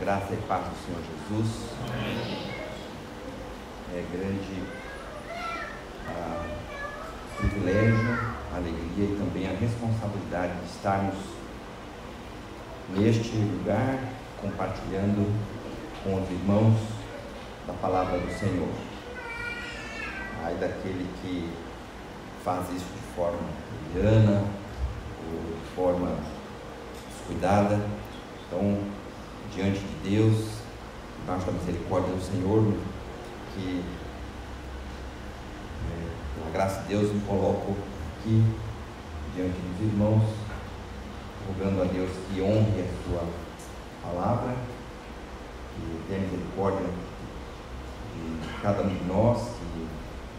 Graça e paz do Senhor Jesus. É grande privilégio, alegria e também a responsabilidade de estarmos neste lugar compartilhando com os irmãos da palavra do Senhor. Ai daquele que faz isso de forma liviana ou de forma descuidada. Então, diante de Deus, debaixo da misericórdia do Senhor, que pela graça de Deus me coloco aqui diante dos irmãos, rogando a Deus que honre a sua palavra, que tenha misericórdia de cada um de nós, que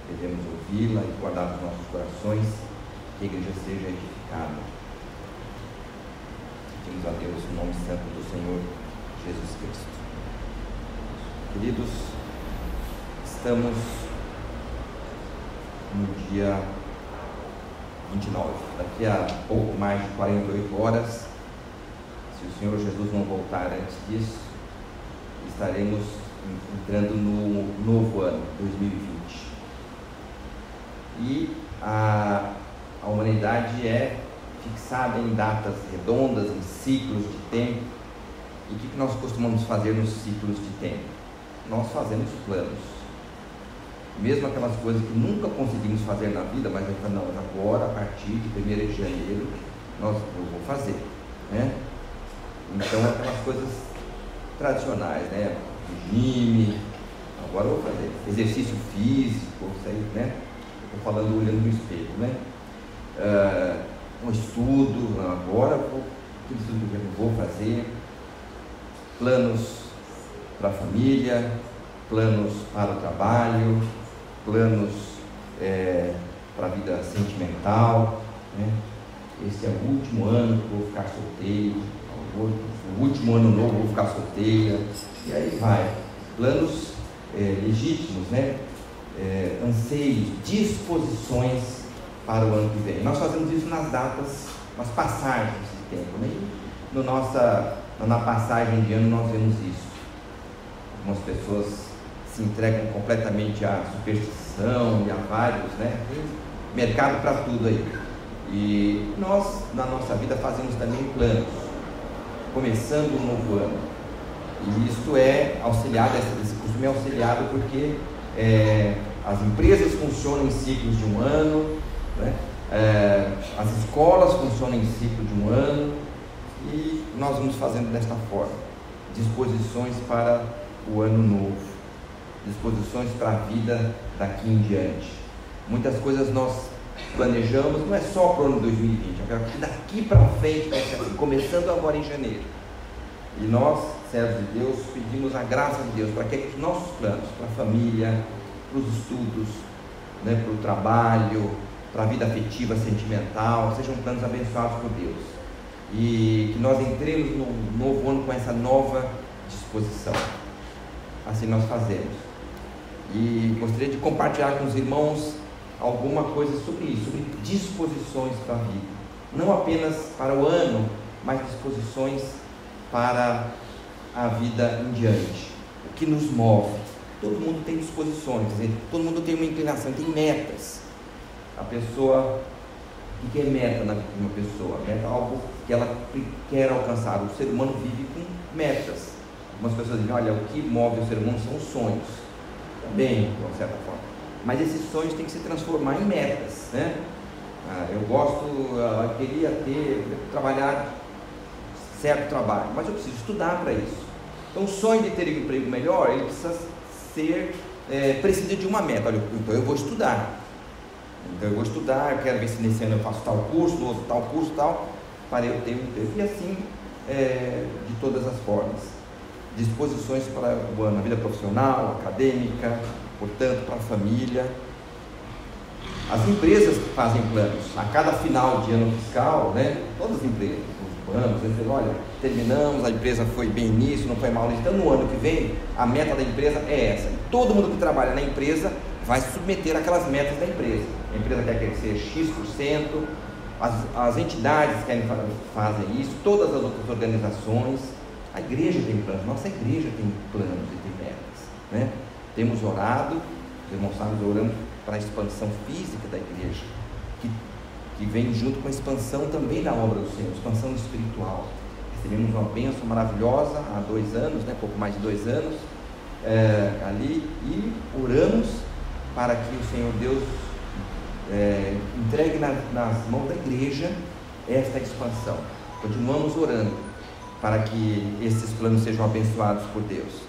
devemos ouvi-la e guardar nos nossos corações, que a igreja seja edificada. Pedimos a Deus o nome santo do Senhor Jesus Cristo. Queridos, estamos no dia 29, daqui a pouco mais de 48 horas, se o Senhor Jesus não voltar antes disso, estaremos entrando no novo ano, 2020. E a humanidade é fixada em datas redondas, em ciclos de tempo. E o que nós costumamos fazer nos ciclos de tempo? Nós fazemos planos, mesmo aquelas coisas que nunca conseguimos fazer na vida, mas agora, a partir de 1º de janeiro, eu vou fazer, né? Então, aquelas coisas tradicionais, né? Regime, agora eu vou fazer exercício físico, isso aí, né? Estou falando olhando no espelho, né? Um estudo, agora tudo isso que eu vou fazer, planos para a família, planos para o trabalho, planos para a vida sentimental, né? Esse é o último ano que eu vou ficar solteiro, o último ano novo eu vou ficar solteira, e aí vai, planos legítimos, né? Anseios, disposições para o ano que vem. Nós fazemos isso nas datas, nas passagens de tempo, né? Na passagem de ano nós vemos isso. Algumas pessoas se entregam completamente à superstição e a vários, né? Tem mercado para tudo aí. E nós, na nossa vida, fazemos também planos, começando um novo ano. E isto é auxiliado, esse costume é auxiliado porque as empresas funcionam em ciclos de um ano, né? As escolas funcionam em ciclo de um ano, e nós vamos fazendo desta forma, disposições para o ano novo, disposições para a vida daqui em diante. Muitas coisas nós planejamos, não é só para o ano 2020, é daqui para frente vai ser assim, começando agora em janeiro. E nós, servos de Deus, pedimos a graça de Deus para que os nossos planos, para a família, para os estudos, né, para o trabalho, para a vida afetiva, sentimental, sejam planos abençoados por Deus, e que nós entremos no novo ano com essa nova disposição. Assim nós fazemos. E gostaria de compartilhar com os irmãos alguma coisa sobre isso, sobre disposições para a vida, não apenas para o ano, mas disposições para a vida em diante. O que nos move? Todo mundo tem disposições, quer dizer, todo mundo tem uma inclinação, tem metas. A pessoa, o que é meta na vida de uma pessoa? Meta é algo que ela quer alcançar. O ser humano vive com metas. Algumas pessoas dizem, olha, o que move o ser humano são os sonhos. Também, de uma certa forma. Mas esses sonhos têm que se transformar em metas, né? Eu queria trabalhar certo trabalho, mas eu preciso estudar para isso. Então, o sonho de ter um emprego melhor, ele precisa precisa de uma meta. Olha, então eu vou estudar. Eu quero ver se nesse ano eu faço tal curso, no outro tal curso, para eu ter um emprego. E assim, de todas as formas. Disposições para o ano, a vida profissional, acadêmica, portanto, para a família. As empresas fazem planos. A cada final de ano fiscal, né, todas as empresas, os bancos, eles dizem, olha, terminamos, a empresa foi bem nisso, não foi mal nisso. Então, no ano que vem, a meta da empresa é essa. E todo mundo que trabalha na empresa vai se submeter àquelas metas da empresa. A empresa quer crescer X%, as entidades querem fazer isso, todas as outras organizações, A igreja tem planos, nossa igreja tem planos e tem metas, né? Temos orado, os irmãos sabem, orando para a expansão física da igreja, que vem junto com a expansão também da obra do Senhor, expansão espiritual. Recebemos uma bênção maravilhosa há 2 anos, né? Pouco mais de 2 anos, ali, e oramos para que o Senhor Deus entregue nas mãos da igreja esta expansão. Continuamos orando para que esses planos sejam abençoados por Deus.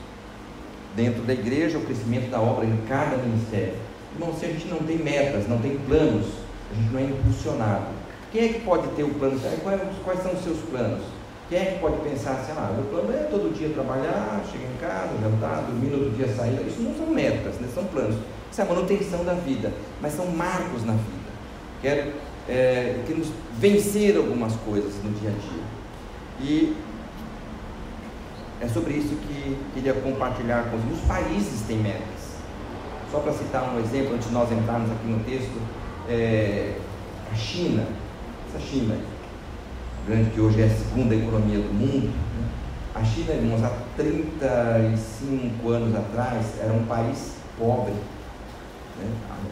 Dentro da igreja, o crescimento da obra em cada ministério. Irmão, se a gente não tem metas, não tem planos, a gente não é impulsionado. Quem é que pode ter o plano? Quais são os seus planos? Quem é que pode pensar assim, meu plano é todo dia trabalhar, chegar em casa, jantar, dormir, no outro dia sair? Isso não são metas, né? São planos. Isso é a manutenção da vida, mas são marcos na vida. Queremos vencer algumas coisas no dia a dia. E é sobre isso que queria compartilhar com os países têm metas. Só para citar um exemplo, antes de nós entrarmos aqui no texto, a China, essa China grande, que hoje é a segunda economia do mundo, né? A China, irmãos, há 35 anos atrás, era um país pobre, né?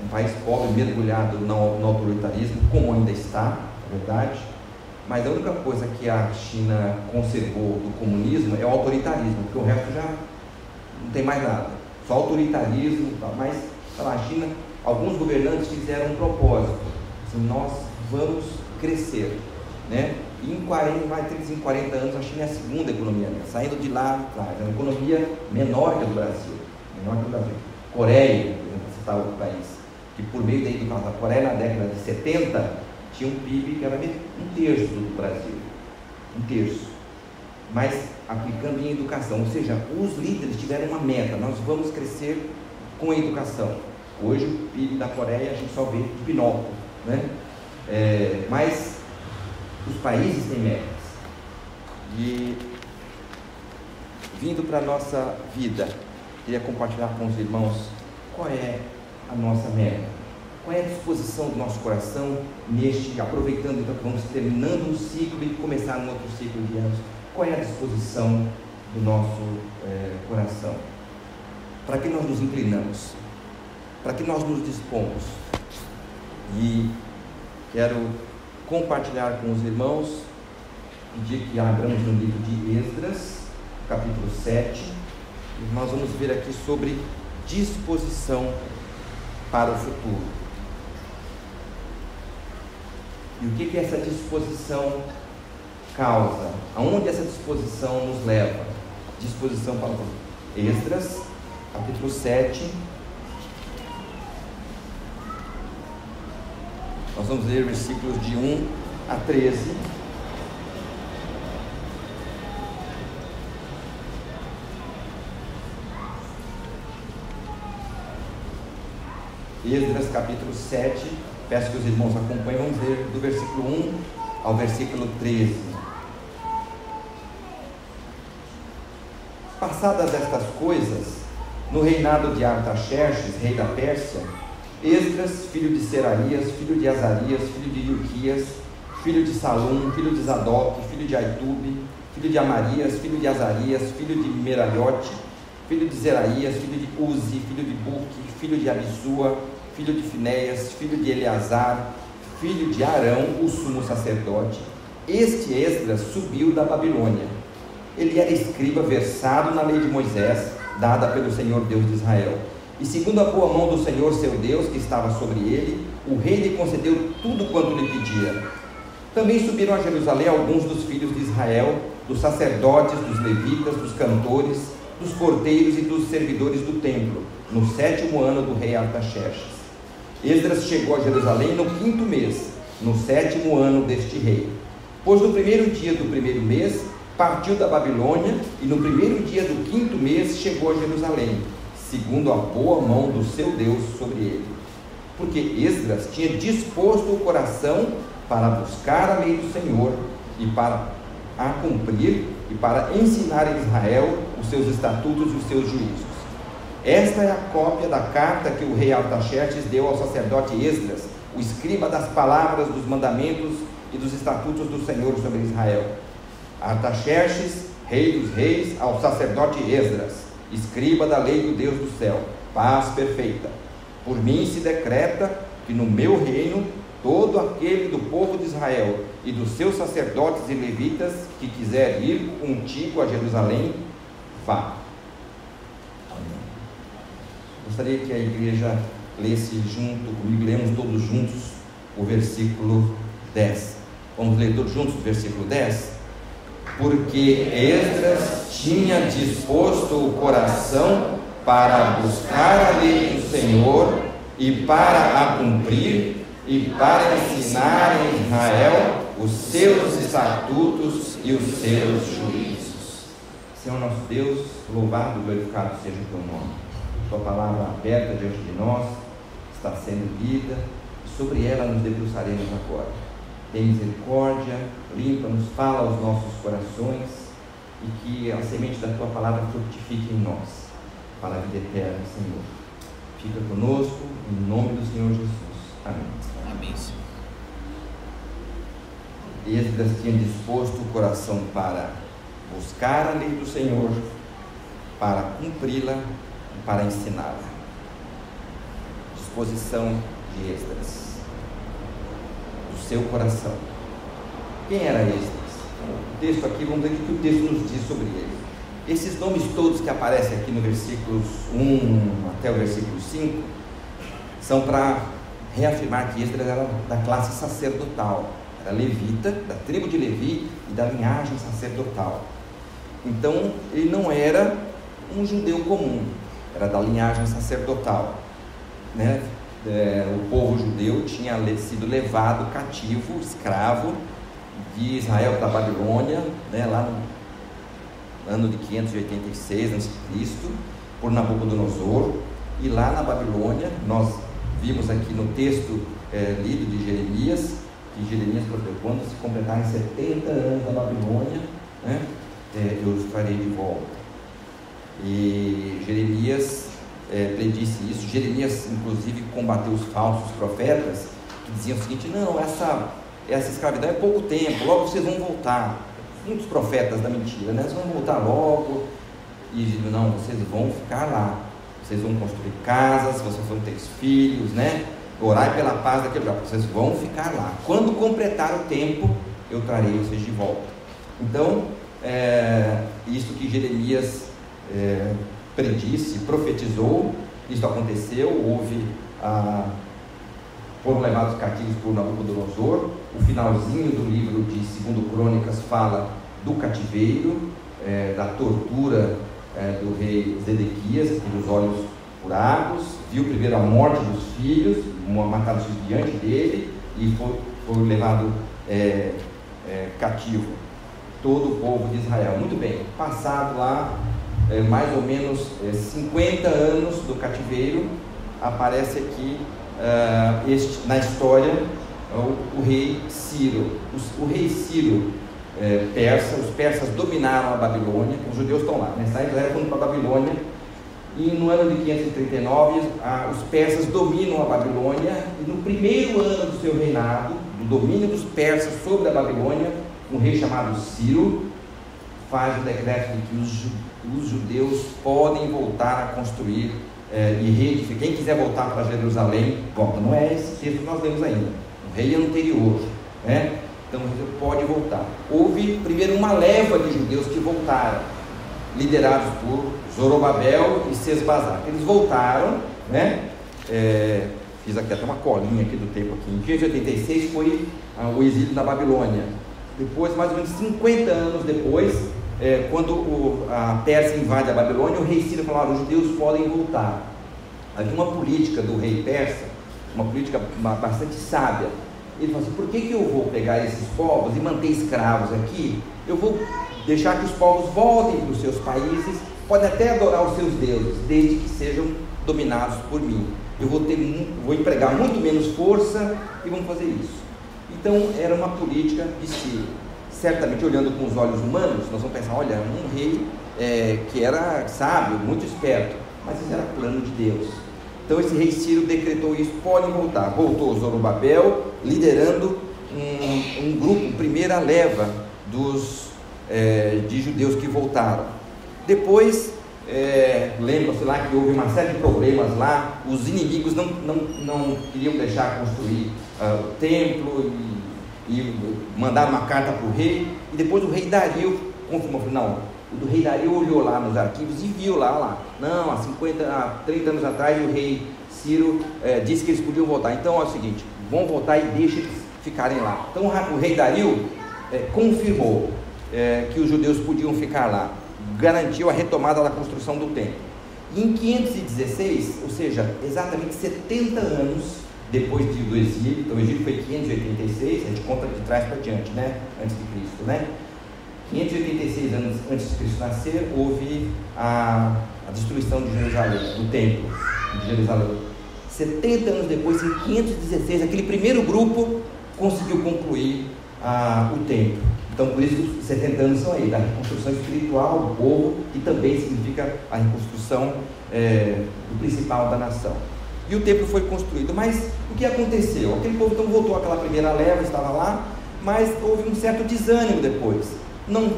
Um país pobre, mergulhado no autoritarismo, como ainda está, é verdade, mas a única coisa que a China conservou do comunismo é o autoritarismo, porque o resto já não tem mais nada, só autoritarismo, mas a China, alguns governantes fizeram um propósito, assim, nós vamos crescer, né? E em 40 anos a China é a segunda economia, né? Saindo de lá atrás, é uma economia menor que a do Brasil, Coreia, por exemplo, citar outro país, que por meio da educação, a Coreia na década de 70 tinha um PIB que era 1/3 do Brasil, 1/3, mas aplicando em educação, ou seja, os líderes tiveram uma meta, nós vamos crescer com a educação. Hoje o PIB da Coreia a gente só vê de binóculo, né? Mas os países têm metas. E vindo para a nossa vida, queria compartilhar com os irmãos qual é a nossa meta, qual é a disposição do nosso coração aproveitando então que vamos terminando um ciclo e começar um outro ciclo de anos, qual é a disposição do nosso coração, para que nós nos inclinamos, para que nós nos dispomos. E quero compartilhar com os irmãos, pedir que abramos no livro de Esdras, capítulo 7, e nós vamos ver aqui sobre disposição para o futuro. E o que essa disposição causa? Aonde essa disposição nos leva? Disposição para o futuro. Esdras, capítulo 7. Nós vamos ler versículos de 1 a 13. Esdras capítulo 7, peço que os irmãos acompanhem, vamos ler do versículo 1 ao versículo 13. Passadas estas coisas, no reinado de Artaxerxes, rei da Pérsia, Esdras, filho de Seraias, filho de Azarias, filho de Ilquias, filho de Salum, filho de Zadok, filho de Aitube, filho de Amarias, filho de Azarias, filho de Meraliote, filho de Zeraías, filho de Uzi, filho de Buque, filho de Abisua, filho de Finéias, filho de Eleazar, filho de Arão, o sumo sacerdote. Este Esdras subiu da Babilônia. Ele era escriba versado na lei de Moisés, dada pelo Senhor Deus de Israel. E segundo a boa mão do Senhor seu Deus, que estava sobre ele, o rei lhe concedeu tudo quanto lhe pedia. Também subiram a Jerusalém alguns dos filhos de Israel, dos sacerdotes, dos levitas, dos cantores, dos porteiros e dos servidores do templo, no 7º ano do rei Artaxerxes. Esdras chegou a Jerusalém no 5º mês, no 7º ano deste rei. Pois no primeiro dia do primeiro mês, partiu da Babilônia, e no primeiro dia do 5º mês chegou a Jerusalém, segundo a boa mão do seu Deus sobre ele. Porque Esdras tinha disposto o coração para buscar a lei do Senhor e para a cumprir e para ensinar em Israel os seus estatutos e os seus juízos. Esta é a cópia da carta que o rei Artaxerxes deu ao sacerdote Esdras, o escriba das palavras, dos mandamentos e dos estatutos do Senhor sobre Israel. Artaxerxes Rei dos reis, ao sacerdote Esdras, escriba da lei do Deus do céu, paz perfeita. Por mim se decreta que no meu reino todo aquele do povo de Israel e dos seus sacerdotes e levitas que quiser ir contigo a Jerusalém, vá. Gostaria que a igreja lesse junto comigo, lemos todos juntos o versículo 10. Vamos ler todos juntos o versículo 10? Porque Esdras tinha disposto o coração para buscar a lei do Senhor e para a cumprir, e para ensinar em Israel os seus estatutos e os seus juízos. Senhor nosso Deus, louvado e glorificado seja o teu nome. Tua palavra aberta diante de nós está sendo lida, e sobre ela nos debruçaremos agora. Tem misericórdia, limpa-nos, fala aos nossos corações, e que a semente da tua palavra frutifique em nós, para a vida eterna, Senhor. Fica conosco, em nome do Senhor Jesus. Amém. Amém, Senhor. Esdras tinha disposto o coração para buscar a lei do Senhor, para cumpri-la e para ensiná-la. Disposição de Esdras, do seu coração. Quem era Esdras? O texto aqui, vamos ver o que o texto nos diz sobre ele. Esses nomes todos que aparecem aqui no versículos 1 até o versículo 5 são para reafirmar que Esdras era da classe sacerdotal, era levita, da tribo de Levi e da linhagem sacerdotal. Então ele não era um judeu comum, era da linhagem sacerdotal, né? O povo judeu tinha sido levado cativo, escravo de Israel para a Babilônia, né? Lá no ano de 586 a.C., por Nabucodonosor. E lá na Babilônia, nós vimos aqui no texto lido de Jeremias, que Jeremias profetizou: quando se completarem 70 anos da Babilônia, né, eu os farei de volta. E Jeremias predisse isso. Jeremias, inclusive, combateu os falsos profetas, que diziam o seguinte: não, essa escravidão é pouco tempo, logo vocês vão voltar. Muitos profetas da mentira, né? Vocês vão voltar logo. E não, vocês vão ficar lá. Vocês vão construir casas, vocês vão ter filhos, né? Orai pela paz daquele lugar. Vocês vão ficar lá. Quando completar o tempo, eu trarei vocês de volta. Então, isso que Jeremias predisse, profetizou, isso aconteceu. Foram levados cativos por Nabucodonosor. O finalzinho do livro de 2 Crônicas fala do cativeiro, da tortura do rei Zedequias, que teve os olhos furados, viu primeiro a morte dos filhos, mataram os filhos diante dele, e foi levado cativo todo o povo de Israel. Muito bem, passado lá mais ou menos 50 anos do cativeiro, aparece aqui na história o rei Ciro. O rei Ciro persa, os persas dominaram a Babilônia, os judeus estão lá, né? Israel foi para a Babilônia, e no ano de 539 os persas dominam a Babilônia, e no primeiro ano do seu reinado, do domínio dos persas sobre a Babilônia, um rei chamado Ciro faz o decreto de que os judeus podem voltar a construir e reedificar. Quem quiser voltar para Jerusalém, volta. Não é esse texto que nós lemos ainda, o rei anterior, né? Então pode voltar. Houve primeiro uma leva de judeus que voltaram, liderados por Zorobabel e Sesbazar. Eles voltaram, né? Fiz aqui até uma colinha aqui do tempo aqui. Em 586 foi o exílio na Babilônia. Depois, mais ou menos 50 anos depois, quando a Pérsia invade a Babilônia, o rei Ciro falou: os judeus podem voltar. Havia uma política do rei persa, uma política bastante sábia. Ele falou assim: por que eu vou pegar esses povos e manter escravos aqui? Eu vou deixar que os povos voltem para os seus países, podem até adorar os seus deuses, desde que sejam dominados por mim. Eu vou empregar muito menos força e vamos fazer isso. Então era uma política de Ciro. Certamente, olhando com os olhos humanos, nós vamos pensar: olha, um rei que era sábio, muito esperto, mas isso era plano de Deus. Então esse rei Ciro decretou isso: podem voltar. Voltou Zorobabel, liderando um grupo, primeira leva dos de judeus que voltaram. Depois, lembra-se lá que houve uma série de problemas lá, os inimigos não queriam deixar construir o templo e mandaram uma carta para o rei, e depois o rei Dario confirmou, não, o rei Dario olhou lá nos arquivos e viu lá, não, há 30 anos atrás o rei Ciro disse que eles podiam voltar, então é o seguinte, vão voltar e deixa eles ficarem lá. Então o rei Dario confirmou que os judeus podiam ficar lá, garantiu a retomada da construção do templo. E em 516, ou seja, exatamente 70 anos depois do exílio, então o exílio foi 586, a gente conta de trás para diante, antes de Cristo, 586 anos antes de Cristo nascer, houve a destruição de Jerusalém, do templo de Jerusalém. 70 anos depois, em 516, aquele primeiro grupo conseguiu concluir o templo. Então, por isso os 70 anos são aí, da reconstrução espiritual do povo, que também significa a reconstrução do principal da nação. E o templo foi construído, mas o que aconteceu? Aquele povo então voltou àquela primeira leva, estava lá, mas houve um certo desânimo depois. Não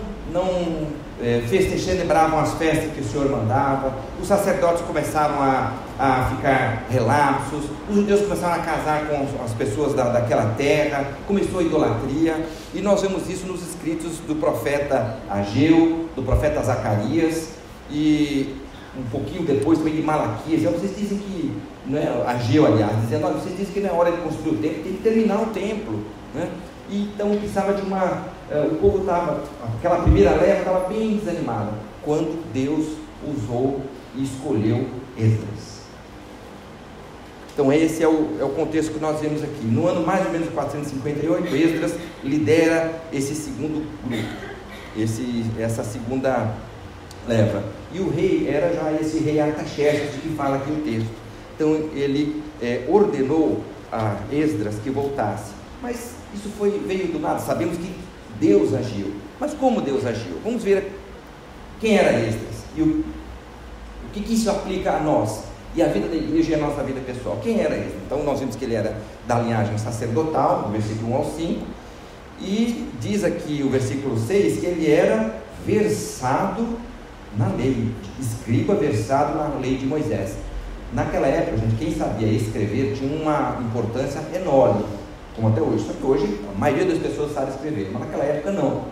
celebravam as festas que o Senhor mandava, os sacerdotes começaram a ficar relapsos, os judeus começaram a casar com as pessoas daquela terra, começou a idolatria, e nós vemos isso nos escritos do profeta Ageu, do profeta Zacarias, e um pouquinho depois também de Malaquias. Vocês dizem que, Ageu aliás, dizendo, olha, vocês dizem que não é hora de construir o templo, tem que terminar o templo, E então precisava de o povo estava, aquela primeira leva estava bem desanimada, quando Deus usou e escolheu Esdras. Então esse é o contexto que nós vemos aqui. No ano mais ou menos 458, Esdras lidera esse segundo grupo, essa segunda leva, e o rei era já esse rei Artaxerxes, de que fala aqui o texto. Então ele ordenou a Esdras que voltasse, mas isso veio do nada. Sabemos que Deus agiu, mas como Deus agiu? Vamos ver quem era Esdras e o que isso aplica a nós e a vida da igreja e a nossa vida pessoal. Quem era Esdras? Então nós vimos que ele era da linhagem sacerdotal, do versículo 1 ao 5, e diz aqui o versículo 6 que ele era versado na lei, escriba versado na lei de Moisés. Naquela época, gente, quem sabia escrever tinha uma importância enorme, como até hoje. Só que hoje a maioria das pessoas sabe escrever, mas naquela época não.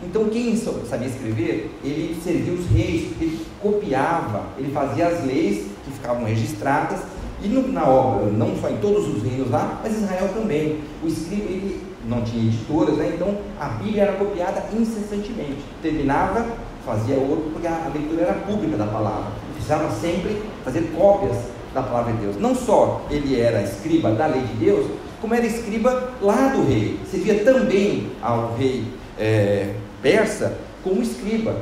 Então quem sabia escrever, ele servia os reis, ele copiava, ele fazia as leis que ficavam registradas, e na obra, não só em todos os reinos lá, mas Israel também. O escriba, ele não tinha editoras, então a Bíblia era copiada incessantemente, terminava, fazia outro, porque a leitura era pública da palavra, precisava sempre fazer cópias da palavra de Deus. Não só ele era escriba da lei de Deus, como era escriba lá do rei, servia também ao rei persa como escriba,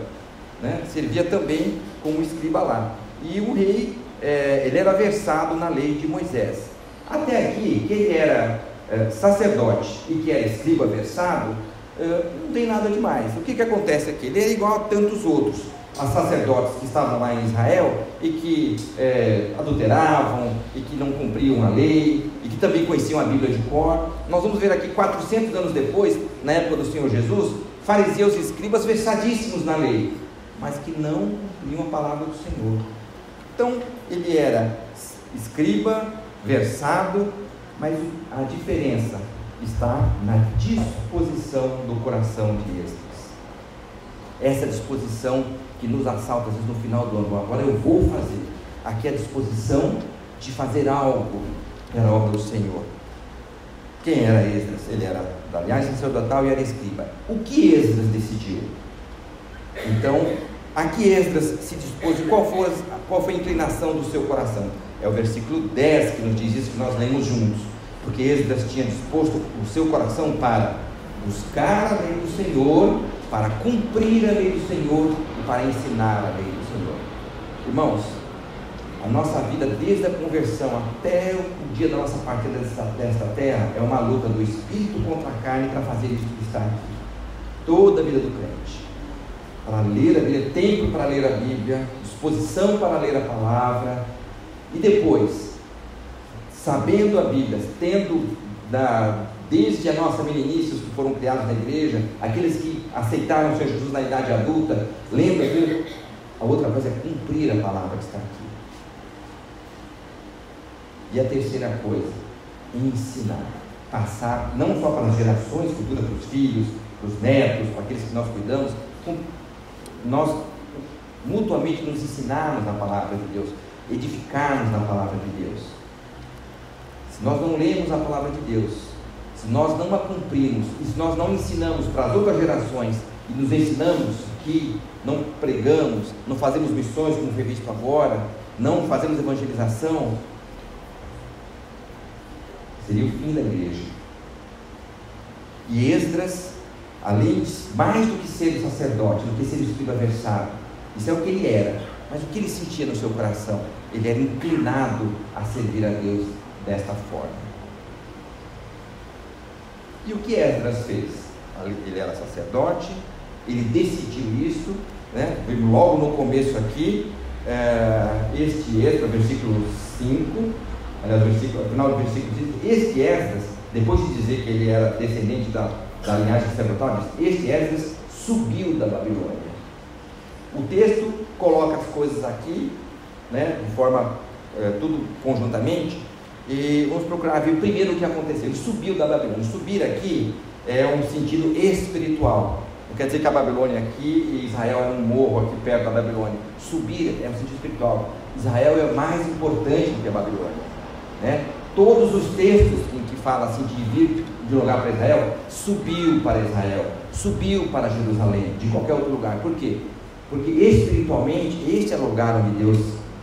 servia também como escriba lá. E o rei, ele era versado na lei de Moisés. Até aqui, que ele era sacerdote e que era escriba versado, não tem nada demais. O que acontece aqui? Ele é igual a tantos outros, a sacerdotes que estavam lá em Israel e que adulteravam e que não cumpriam a lei e que também conheciam a Bíblia de cor. Nós vamos ver aqui 400 anos depois, na época do Senhor Jesus, fariseus e escribas versadíssimos na lei, mas que não cumpriam a palavra do Senhor. Então ele era escriba, versado, mas a diferença está na disposição do coração de Esdras. Essa disposição que nos assalta às vezes no final do ano. Agora eu vou fazer. Aqui é a disposição de fazer algo pela obra do Senhor. Quem era Esdras? Ele era da linhagem sacerdotal e era escriba. O que Esdras decidiu? Então, aqui Esdras se dispôs. Qual foi a inclinação do seu coração? É o versículo 10 que nos diz isso, que nós lemos juntos. Porque Esdras tinha disposto o seu coração para buscar a lei do Senhor, para cumprir a lei do Senhor e para ensinar a lei do Senhor. Irmãos, a nossa vida desde a conversão até o dia da nossa partida desta terra é uma luta do espírito contra a carne para fazer isso que está aqui. Toda a vida do crente, para ler a Bíblia, tempo para ler a Bíblia, disposição para ler a palavra, e depois, sabendo a Bíblia, tendo desde a nossa meninice, os que foram criados na igreja, aqueles que aceitaram o Senhor Jesus na idade adulta, lembra que a outra coisa é cumprir a palavra que está aqui. E a terceira coisa, ensinar, passar não só para as gerações futuras, para os filhos, para os netos, para aqueles que nós cuidamos, nós mutuamente nos ensinarmos na palavra de Deus, edificarmos na palavra de Deus. Se nós não lemos a palavra de Deus, se nós não a cumprimos, e se nós não ensinamos para as outras gerações, e nos ensinamos que não pregamos, não fazemos missões como foi visto agora, não fazemos evangelização, seria o fim da igreja. E Esdras, além de mais do que ser o sacerdote, do que ser o escriba versado, isso é o que ele era, mas o que ele sentia no seu coração? Ele era inclinado a servir a Deus desta forma. E o que Esdras fez? Ele era sacerdote, ele decidiu isso, né? Logo no começo aqui, este Esdras, versículo 5, aliás, final do versículo 5, este Esdras, depois de dizer que ele era descendente da linhagem sacerdotal, este Esdras subiu da Babilônia. O texto coloca as coisas aqui, né, de forma, tudo conjuntamente, e vamos procurar ver primeiro o que aconteceu. Ele subiu da Babilônia. Subir aqui é um sentido espiritual, não quer dizer que a Babilônia aqui e Israel é um morro aqui perto da Babilônia. Subir é um sentido espiritual. Israel é mais importante do que a Babilônia, né? Todos os textos em que fala assim de vir de um lugar para Israel, subiu para Israel, subiu para Jerusalém, de qualquer outro lugar. Por quê? Porque espiritualmente este é o lugar onde Deus,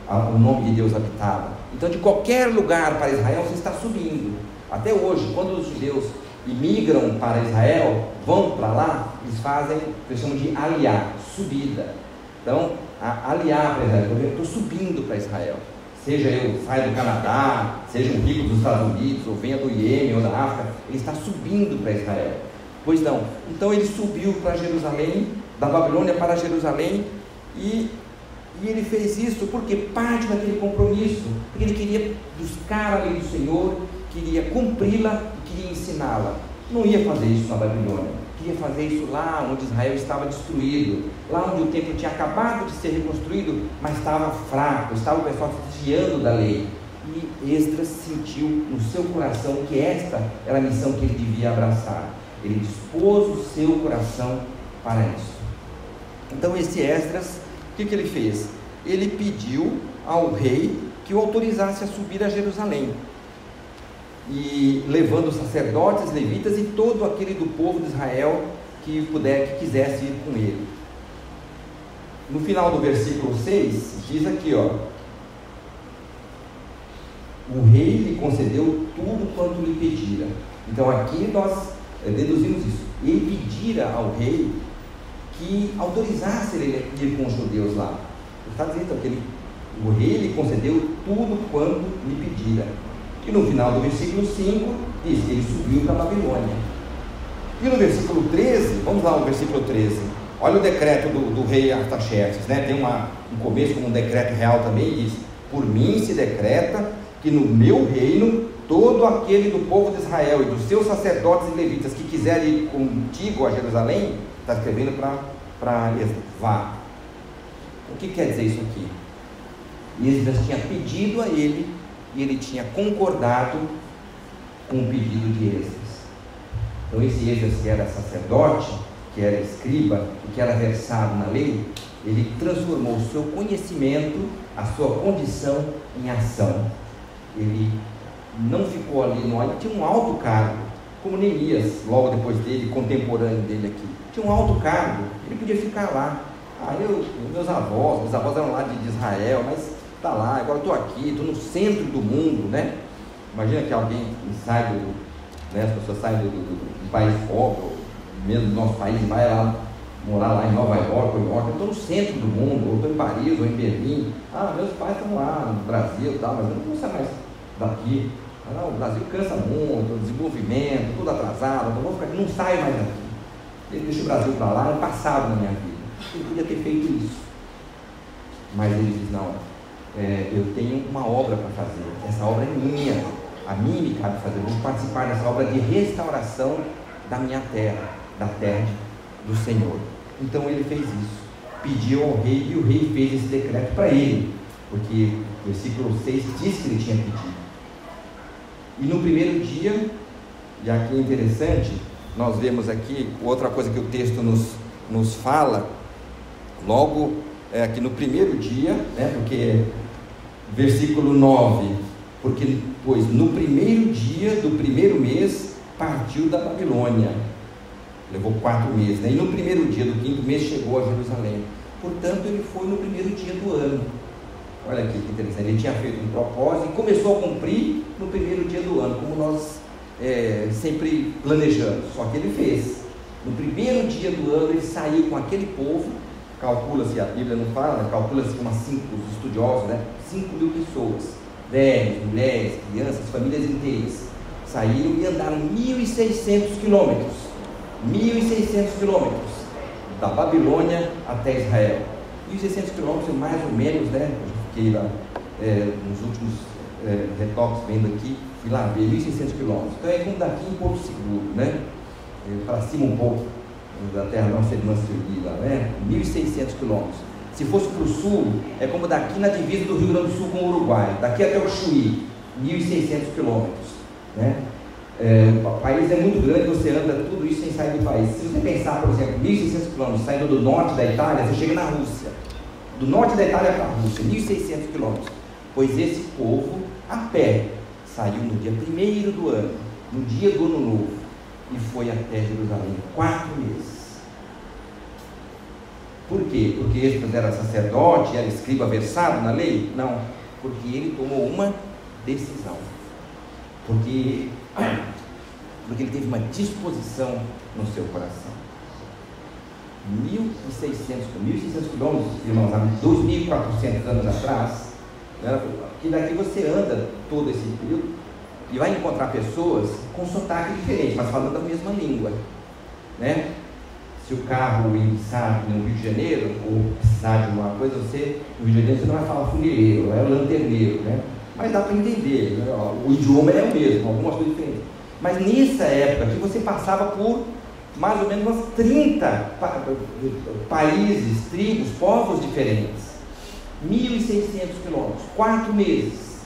o nome de Deus habitava. Então de qualquer lugar para Israel você está subindo. Até hoje, quando os judeus imigram para Israel, vão para lá, eles fazem o que eles chamam de aliar, subida. Então, aliar para Israel, eu estou subindo para Israel. Seja eu saia do Canadá, seja um rico dos Estados Unidos, ou venha do Iêmen ou da África, ele está subindo para Israel. Pois não, então ele subiu para Jerusalém, da Babilônia para Jerusalém, e ele fez isso porque parte daquele compromisso, porque ele queria buscar a lei do Senhor, queria cumpri-la e queria ensiná-la. Não ia fazer isso na Babilônia, queria fazer isso lá onde Israel estava destruído, lá onde o templo tinha acabado de ser reconstruído, mas estava fraco, estava o pessoal se desviando da lei. E Esdras sentiu no seu coração que esta era a missão que ele devia abraçar. Ele dispôs o seu coração para isso. Então esse Esdras, o que ele fez? Ele pediu ao rei que o autorizasse a subir a Jerusalém, e levando os sacerdotes, levitas e todo aquele do povo de Israel que quisesse ir com ele. No final do versículo 6, diz aqui, ó: o rei lhe concedeu tudo quanto lhe pedira. Então aqui nós deduzimos isso. Ele pedira ao rei que autorizasse ele a ir com os judeus lá. Ele está dizendo que o rei lhe concedeu tudo quanto lhe pedira. E no final do versículo 5, diz que ele subiu para a Babilônia. E no versículo 13, vamos lá ao versículo 13. Olha o decreto do rei Artaxerxes, né? Tem um começo como um decreto real também, diz: por mim se decreta que no meu reino, todo aquele do povo de Israel e dos seus sacerdotes e levitas que quiserem ir contigo a Jerusalém, está escrevendo para Esdras, vá. O que quer dizer isso aqui? Esdras tinha pedido a ele, e ele tinha concordado com o pedido de Esdras. Então esse Esdras, que era sacerdote, que era escriba e que era versado na lei, ele transformou o seu conhecimento, a sua condição em ação. Ele não ficou ali, ele tinha um alto cargo, como Neemias, logo depois dele, contemporâneo dele aqui, tinha um alto cargo, ele podia ficar lá. Meus avós eram lá de Israel, mas está lá, agora estou aqui, estou no centro do mundo, né? Imagina que alguém sai as pessoas saem do país pobre, mesmo do nosso país, vai lá morar lá em Nova York ou em York. Eu estou no centro do mundo, ou estou em Paris ou em Berlim. Meus pais estão lá no Brasil e tal, mas eu não vou sair mais daqui. O Brasil cansa muito, o desenvolvimento, tudo atrasado, então vou ficar aqui, não saio mais daqui. Ele deixa o Brasil para lá, é um passado na minha vida. Ele podia ter feito isso, mas ele diz: não, eu tenho uma obra para fazer, essa obra é minha, a mim me cabe fazer, eu vou participar dessa obra de restauração da minha terra, da terra do Senhor. Então ele fez isso, pediu ao rei, e o rei fez esse decreto para ele, porque o versículo 6 diz que ele tinha pedido. E no primeiro dia, e aqui é interessante, nós vemos aqui outra coisa que o texto nos fala, logo aqui no primeiro dia, porque versículo 9, porque pois no primeiro dia do primeiro mês partiu da Babilônia, levou 4 meses, e no primeiro dia do 5º mês chegou a Jerusalém. Portanto, ele foi no primeiro dia do ano. Olha aqui que interessante, ele tinha feito um propósito e começou a cumprir no primeiro dia do ano, como nós sempre planejamos. Só que ele fez no primeiro dia do ano, ele saiu com aquele povo. Calcula-se, a Bíblia não fala, calcula-se umas 5, os estudiosos, 5.000 pessoas, velhos, mulheres, crianças, famílias inteiras, saíram e andaram 1.600 quilômetros, 1.600 quilômetros, da Babilônia até Israel. 1.600 quilômetros, mais ou menos, eu fiquei lá nos últimos retoques vendo aqui, fui lá ver 1.600 quilômetros, então é como daqui em Porto Seguro, para cima um pouco da terra nossa irmã Sueli lá, 1.600 quilômetros. Se fosse para o sul, é como daqui na divisa do Rio Grande do Sul com o Uruguai, daqui até o Chuí, 1.600 quilômetros, o país é muito grande, você anda tudo isso sem sair do país. Se você pensar, por exemplo, 1.600 quilômetros saindo do norte da Itália, você chega na Rússia, do norte da Itália para a Rússia, 1.600 quilômetros. Pois esse povo, a pé, saiu no dia 1º do ano, no dia do ano novo, e foi até Jerusalém, 4 meses. Por quê? Porque Esdras era sacerdote, era escriba versado na lei? Não, porque ele tomou uma decisão, porque ele teve uma disposição no seu coração. 1.600 quilômetros, irmãos, 2.400 anos atrás, que daqui você anda todo esse período e vai encontrar pessoas com sotaque diferente, mas falando a mesma língua, Se o carro empiçar no Rio de Janeiro, ou precisar de uma coisa, no Rio de Janeiro você não vai falar funileiro, é o lanterneiro, mas dá para entender, o idioma é o mesmo, algumas coisas diferentes. Mas nessa época que você passava por mais ou menos umas 30 países, tribos, povos diferentes, 1.600 quilômetros, 4 meses,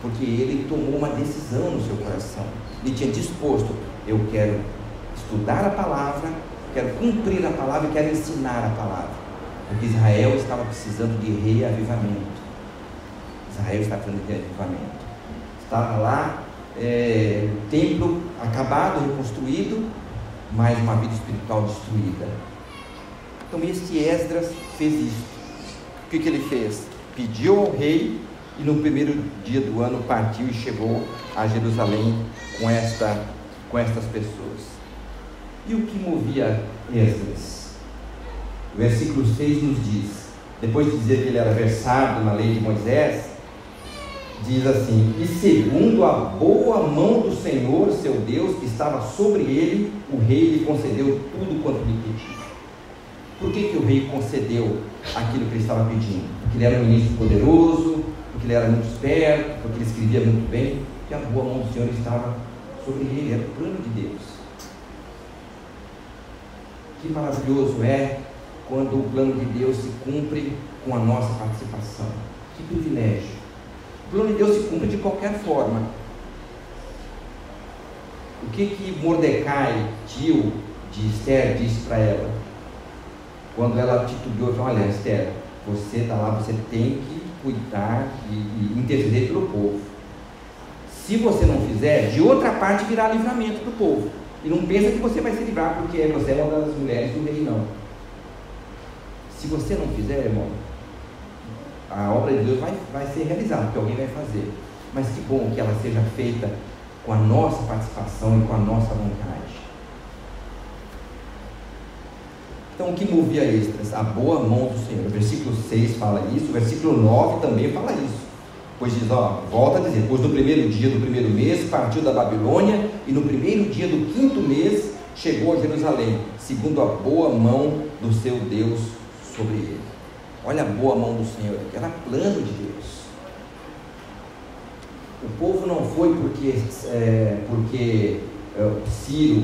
porque ele tomou uma decisão no seu coração, ele tinha disposto, eu quero estudar a palavra, quero cumprir a palavra e quero ensinar a palavra, porque Israel estava precisando de reavivamento. Estava lá, o templo acabado, reconstruído, mas uma vida espiritual destruída. Então este Esdras fez isso. O que ele fez? Pediu ao rei, e no primeiro dia do ano partiu e chegou a Jerusalém com estas pessoas. E o que movia Esdras? O versículo 6 nos diz, depois de dizer que ele era versado na lei de Moisés, diz assim: e segundo a boa mão do Senhor seu Deus que estava sobre ele, o rei lhe concedeu tudo quanto lhe pediu. Por que o rei concedeu aquilo que ele estava pedindo? Porque ele era um ministro poderoso, porque ele era muito esperto, porque ele escrevia muito bem, porque a boa mão do Senhor estava sobre ele, era o plano de Deus. Que maravilhoso é quando o plano de Deus se cumpre com a nossa participação. Que privilégio. O plano de Deus se cumpre de qualquer forma. O que Mordecai, tio de Esther, disse para ela? Quando ela titubeou, falou: olha, Esther, você está lá, você tem que cuidar e interceder pelo povo. Se você não fizer, de outra parte virá livramento para o povo. E não pensa que você vai se livrar porque você é uma das mulheres do rei, não. Se você não fizer, irmão, a obra de Deus vai ser realizada, porque alguém vai fazer. Mas que bom que ela seja feita com a nossa participação e com a nossa vontade. Então, o que movia Esdras? A boa mão do Senhor. O versículo 6 fala isso, o versículo 9 também fala isso. Pois diz, volta a dizer, pois no primeiro dia do primeiro mês partiu da Babilônia, e no primeiro dia do 5º mês chegou a Jerusalém, segundo a boa mão do seu Deus sobre ele. Olha a boa mão do Senhor, era plano de Deus. O povo não foi porque Ciro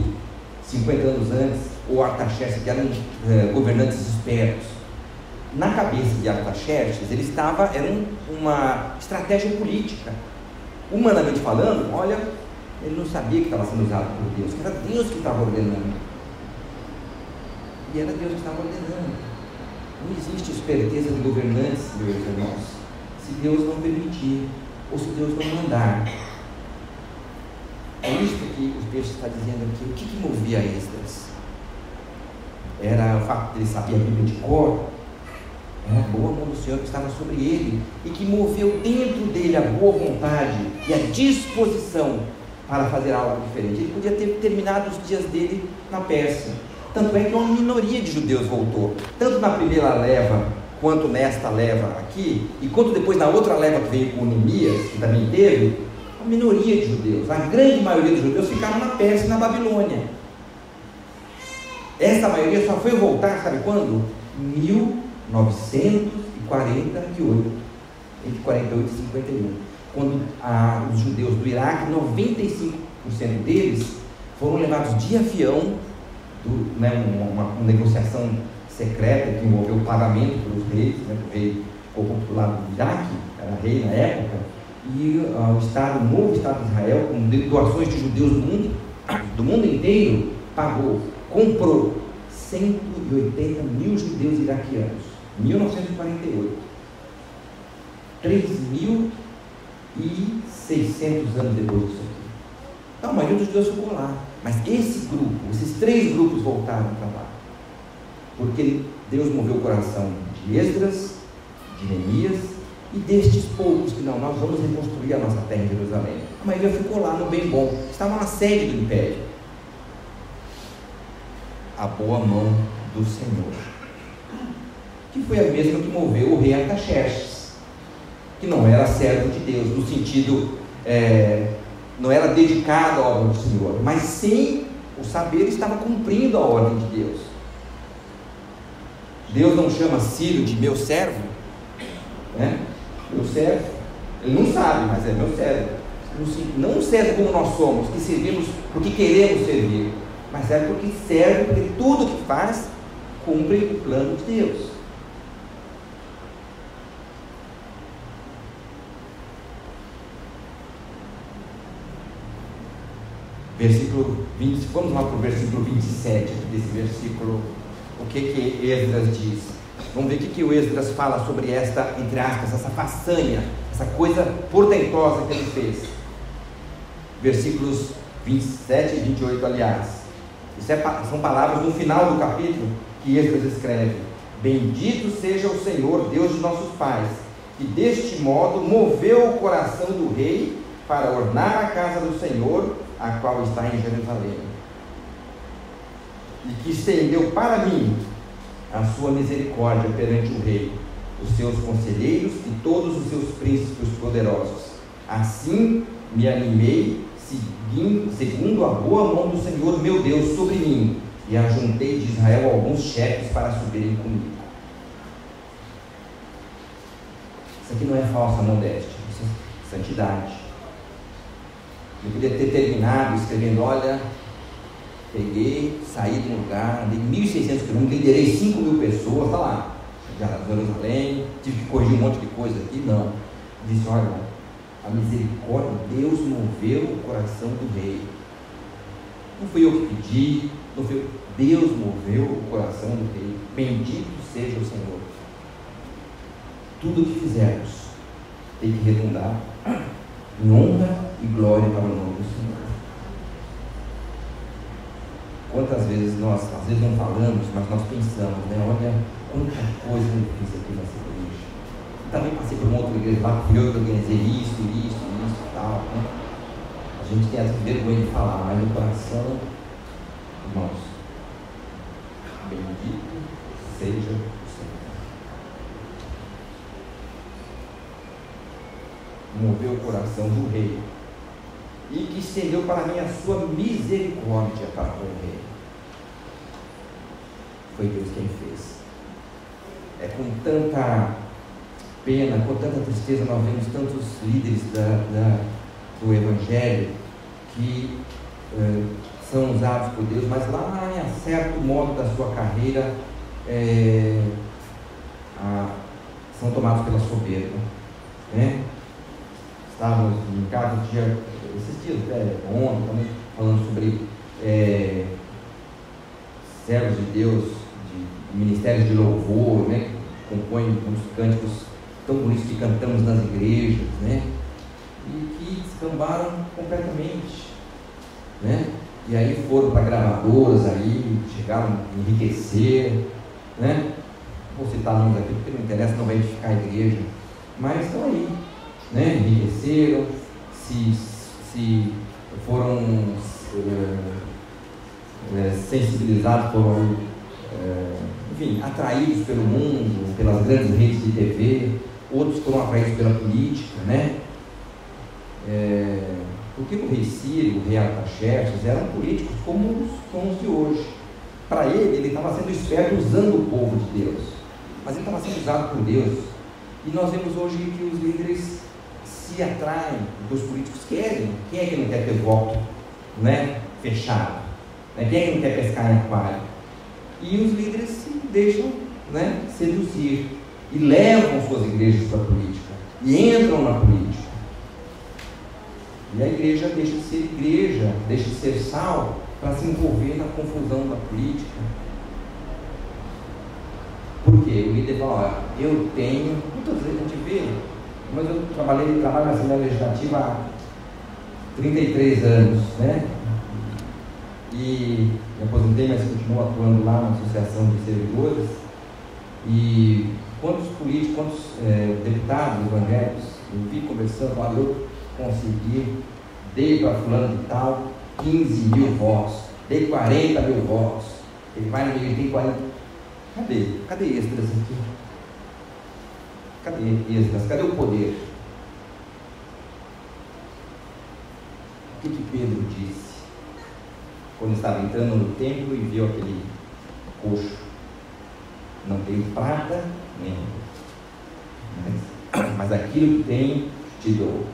50 anos antes, ou Artaxerxes, que eram governantes espertos. Na cabeça de Artaxerxes, era uma estratégia política. Humanamente falando, olha, ele não sabia que estava sendo usado por Deus, que era Deus que estava ordenando. E era Deus que estava ordenando. Não existe esperteza de governantes, meus irmãos, se Deus não permitir, ou se Deus não mandar. É isso que o texto está dizendo aqui. O que movia Esdras? Era o fato de ele saber a Bíblia de cor, era a boa mão do Senhor que estava sobre ele, e que moveu dentro dele a boa vontade e a disposição para fazer algo diferente. Ele podia ter terminado os dias dele na Pérsia. Tanto é que uma minoria de judeus voltou, tanto na primeira leva, quanto nesta leva aqui, e quanto depois na outra leva que veio com Neemias, que também teve, uma minoria de judeus. A grande maioria dos judeus ficaram na Pérsia e na Babilônia. Essa maioria só foi voltar, sabe quando? 1948, entre 48 e 51, quando os judeus do Iraque, 95% deles foram levados de avião, uma negociação secreta que envolveu o pagamento pelos reis, o rei ficou do lado do Iraque, era rei na época, e o novo Estado de Israel, com doações de judeus do mundo inteiro, comprou 180 mil judeus iraquianos, 1948, 3.600 anos depois disso aqui. Então a maioria dos judeus ficou lá, mas esses 3 grupos voltaram para lá, porque Deus moveu o coração de Esdras, de Neemias, e destes poucos que nós vamos reconstruir a nossa terra em Jerusalém. A maioria ficou lá no bem bom, estava na sede do império. A boa mão do Senhor, que foi a mesma que moveu o rei Artaxerxes, que não era servo de Deus, no sentido, não era dedicado à obra do Senhor, mas sem o saber estava cumprindo a ordem de Deus. Deus não chama Ciro de meu servo, né? Meu servo, ele não sabe, mas é meu servo. Não serve como nós somos, que servimos porque queremos servir, mas serve porque serve, porque tudo que faz cumpre o plano de Deus. Versículo 20, vamos lá para o versículo 27 desse versículo. O que Esdras diz? Vamos ver o que o Esdras fala sobre esta, entre aspas, essa façanha, essa coisa portentosa que ele fez. Versículos 27 e 28, aliás. São palavras no final do capítulo que Esdras escreve: bendito seja o Senhor, Deus de nossos pais, que deste modo moveu o coração do rei para ornar a casa do Senhor, a qual está em Jerusalém, e que estendeu para mim a sua misericórdia perante o rei, os seus conselheiros e todos os seus príncipes poderosos. Assim me animei, segundo a boa mão do Senhor meu Deus sobre mim, e ajuntei de Israel alguns chefes para subirem comigo. Isso aqui não é falsa modéstia, isso é santidade. Eu poderia ter terminado escrevendo: olha, peguei, saí de um lugar, andei 1.600 quilômetros, liderei 5.000 pessoas, está lá, já em Jerusalém, tive que corrigir um monte de coisa aqui. Não, disse: olha, a misericórdia, Deus moveu o coração do rei. Não fui eu que pedi, não foi eu. Deus moveu o coração do rei. Bendito seja o Senhor. Tudo o que fizermos tem que redundar em honra e glória para o nome do Senhor. Quantas vezes nós, às vezes não falamos, mas nós pensamos, né? Olha, quanta coisa eu fiz aqui nessa igreja. Também passei por uma outra igreja lá, fui eu que organizei isso e tal, né? A gente tem essa vergonha de falar, mas no coração, irmãos, bendito seja o Senhor. Moveu o coração do rei, e que estendeu para mim a sua misericórdia para com o rei. Foi Deus quem fez. É com tanta pena, com tanta tristeza, nós vemos tantos líderes do Evangelho que são usados por Deus, mas lá em certo modo da sua carreira são tomados pela soberba, né? Estávamos em casa esses dias, ontem, também falando sobre servos de Deus, de ministérios de louvor, né? Que compõem uns cânticos tão bonitos que cantamos nas igrejas, né? E que descambaram completamente, né? E aí foram para gravadoras, aí chegaram a enriquecer, né? Vou citar nomes aqui porque não interessa, não vai edificar a igreja, mas estão aí, né? Enriqueceram, se foram sensibilizados, foram enfim, atraídos pelo mundo, pelas grandes redes de TV, outros foram atraídos pela política, né? Porque o rei Ciro, o rei Artaxerxes eram políticos como os de hoje. Para ele estava sendo esperto usando o povo de Deus, mas ele estava sendo usado por Deus. E nós vemos hoje que os líderes se atraem, que os políticos querem. Quem é que não quer ter voto, né, fechado? Né? Quem é que não quer pescar em aquário? E os líderes se deixam, né, seduzir e levam suas igrejas para a política e entram na política. E a igreja deixa de ser igreja, deixa de ser sal para se envolver na confusão da política. Por quê? O líder fala, eu tenho, muitas vezes a gente vê, mas eu trabalho na Assembleia Legislativa há 33 anos, né? E me aposentei, mas continuo atuando lá na Associação de Servidores. E quantos políticos, quantos deputados evangélicos eu vi conversando, olha, eu consegui, dei para fulano de tal 15 mil votos, dei 40 mil votos, ele vai no meio, tem 40. Cadê extras aqui? Cadê extras? Cadê o poder? O que Pedro disse quando estava entrando no templo e viu aquele coxo? Não tenho prata nem ouro, mas aquilo que tenho te dou.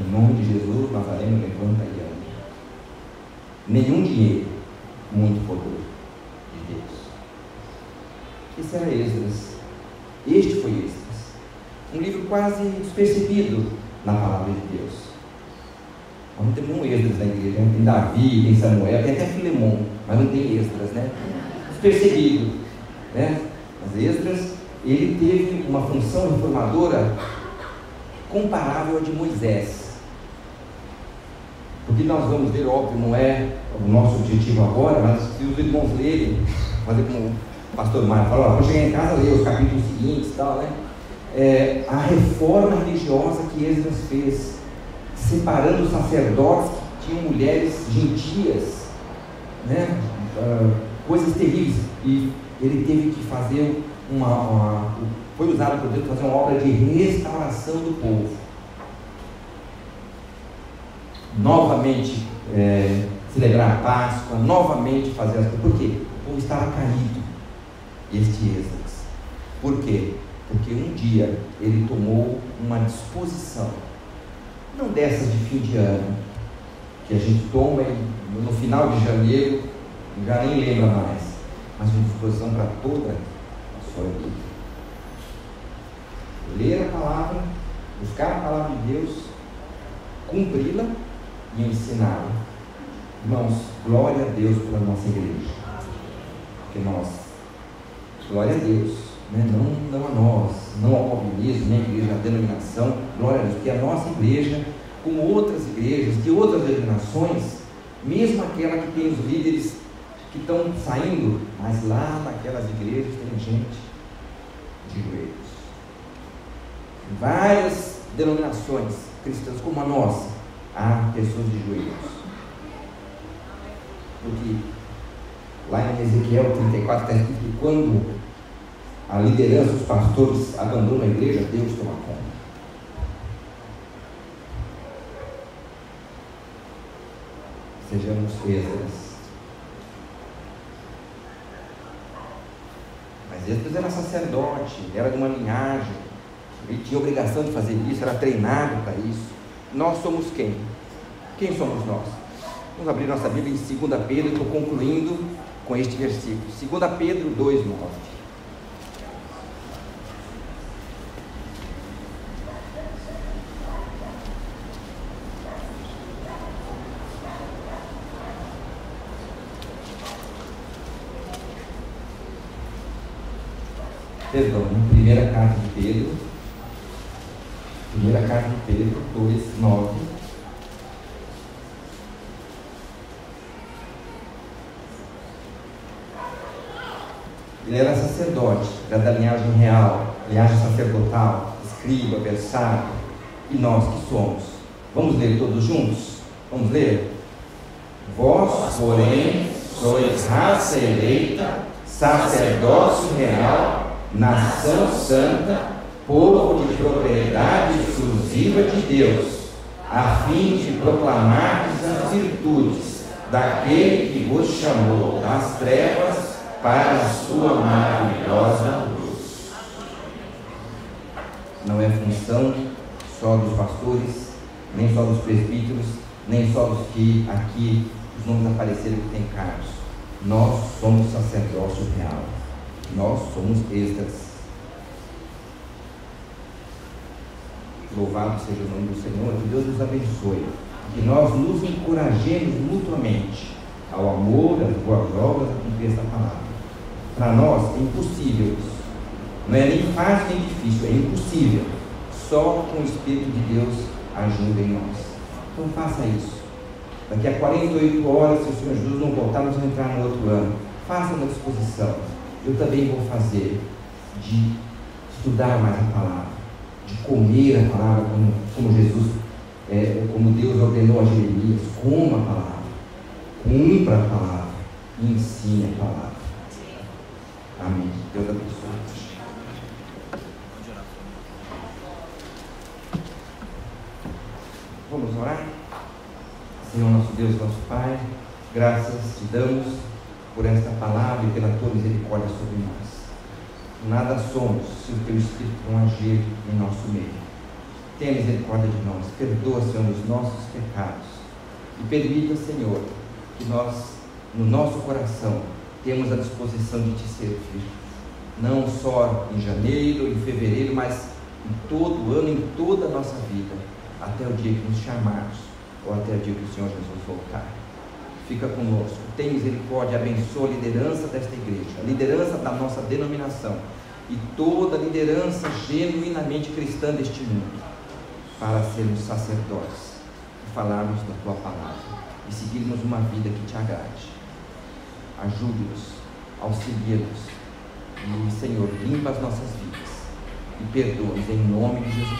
Em nome de Jesus, Nazareno, levanta e anda. Nenhum dinheiro, muito poder de Deus. Esse era Esdras. Este foi Esdras. Um livro quase despercebido na palavra de Deus. Nós não temos um Esdras na igreja, né? Tem Davi, tem Samuel, tem até Filemon, mas não tem Esdras, né? Despercebido, né? Mas Esdras, ele teve uma função reformadora comparável à de Moisés. Porque nós vamos ver, óbvio, não é o nosso objetivo agora, mas se os irmãos lerem, fazer como o pastor Mário falou, vou chegar em casa e ler os capítulos seguintes e tal, né? A reforma religiosa que Esdras fez, separando os sacerdotes que tinham mulheres gentias, né? Coisas terríveis, e ele teve que fazer foi usado por Deus para fazer uma obra de restauração do povo. Novamente celebrar a Páscoa, novamente fazer as coisas. Por quê? O povo estava caído, este Esdras. Por quê? Porque um dia ele tomou uma disposição, não dessas de fim de ano, que a gente toma e no final de janeiro já nem lembra mais, mas uma disposição para toda a sua vida. Ler a palavra, buscar a palavra de Deus, cumpri-la e ensiná-la. Irmãos, glória a Deus pela nossa igreja. Porque nós, glória a Deus, né? Não a nós, não ao calvinismo, nem a igreja, a denominação, glória a Deus, porque a nossa igreja, como outras igrejas de outras denominações, mesmo aquela que tem os líderes que estão saindo, mas lá naquelas igrejas tem gente de joelhos. Várias denominações cristãs como a nossa, há pessoas de joelhos. Porque lá em Ezequiel 34 está escrito que quando a liderança, os pastores abandonam a igreja, Deus toma conta. Sejamos Esdras. Mas Esdras era sacerdote, era de uma linhagem, ele tinha obrigação de fazer isso, era treinado para isso. Nós somos quem? Quem somos nós? Vamos abrir nossa Bíblia em 2 Pedro, estou concluindo com este versículo. 2 Pedro 2:9. Perdão, primeira carta de Pedro, 2:9. Ele era sacerdote, era da linhagem real, linhagem sacerdotal, escriba, versário, e nós que somos. Vamos ler todos juntos? Vamos ler? Vós, porém, sois raça eleita, sacerdócio real, nação santa, povo de propriedade exclusiva de Deus, a fim de proclamar as virtudes daquele que vos chamou das trevas para a sua maravilhosa luz. Não é função só dos pastores, nem só dos presbíteros, nem só dos que aqui os nomes apareceram que têm cargos. Nós somos sacerdócio real. Nós somos extras. Louvado seja o nome do Senhor, que Deus nos abençoe, que nós nos encorajemos mutuamente ao amor, às boas obras, a cumprir essa palavra. Para nós é impossível isso. Não é nem fácil nem difícil, é impossível. Só com o Espírito de Deus ajuda em nós. Então faça isso. Daqui a 48 horas, se o Senhor Jesus não voltar, nós vamos entrar no outro ano. Faça uma disposição. Eu também vou fazer de estudar mais a palavra, de comer a palavra como Jesus, como Deus ordenou a Jeremias. Coma a palavra, cumpra a palavra e ensine a palavra. Amém. Deus abençoe. Vamos orar? Senhor nosso Deus, nosso Pai, graças te damos por esta palavra e pela tua misericórdia sobre nós. Nada somos se o teu Espírito não agir em nosso meio. Tenha misericórdia de nós, perdoa, Senhor, os nossos pecados e permita, Senhor, que nós, no nosso coração, temos a disposição de te servir, não só em janeiro, em fevereiro, mas em todo o ano, em toda a nossa vida, até o dia que nos chamarmos, ou até o dia que o Senhor Jesus voltar. Fica conosco, tem misericórdia, abençoa a liderança desta igreja, a liderança da nossa denominação e toda a liderança genuinamente cristã deste mundo, para sermos sacerdotes e falarmos da tua palavra e seguirmos uma vida que te agrade. Ajude-nos, auxilia-nos e, Senhor, limpa as nossas vidas e perdoa-nos em nome de Jesus.